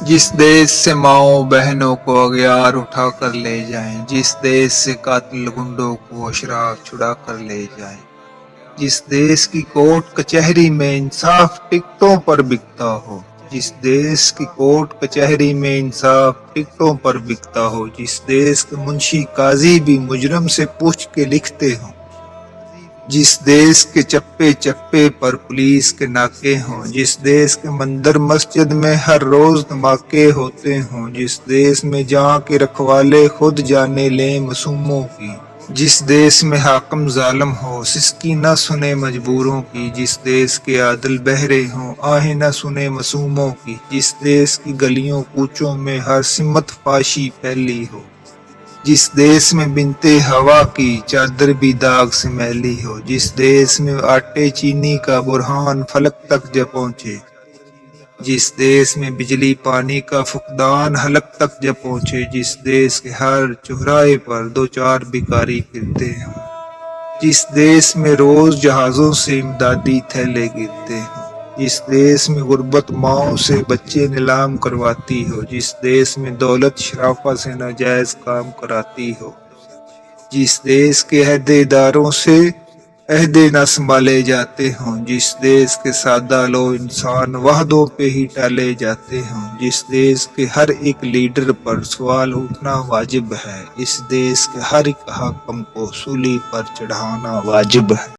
जिस देश से माओ बहनों को अगयार उठा कर ले जाएं, जिस देश से कातिल गुंडों को शराब छुड़ा कर ले जाएं, जिस देश की कोर्ट कचहरी में इंसाफ टिकटों पर बिकता हो, जिस देश की कोर्ट कचहरी में इंसाफ टिकटों पर बिकता हो, जिस देश के मुंशी काजी भी मुजरम से पूछ के लिखते हों, जिस देश के चप्पे चप्पे पर पुलिस के नाके हों, जिस देश के मंदिर मस्जिद में हर रोज धमाके होते हों, जिस देश में जहाँ के रखवाले खुद जाने लें मासूमों की, जिस देश में हाकिम जालिम हो सिसकी न सुने मजबूरों की, जिस देश के आदिल बहरे हों आहें न सुने मासूमों की, जिस देश की गलियों कूचों में हर सिमत फाशी फैली हो, जिस देश में बिनते हवा की चादर भी दाग से मैली हो, जिस देश में आटे चीनी का बुरहान फलक तक जा पहुंचे, जिस देश में बिजली पानी का फुकदान हलक तक जा पहुंचे, जिस देश के हर चौराहे पर दो चार भिखारी फिरते हों, जिस देश में रोज जहाजों से इमदादी थैले गिरते हों, जिस देश में गुर्बत माओ से बच्चे नीलाम करवाती हो, जिस देश में दौलत शराफा से नाजायज काम कराती हो, जिस देश के अहदेदारों से अहदे न संभाले जाते हों, जिस देश के सादा लो इंसान वाहदों पे ही टाले जाते हों, जिस देश के हर एक लीडर पर सवाल उठना वाजिब है, इस देश के हर एक हाकिम को सूली पर चढ़ाना वाजिब है।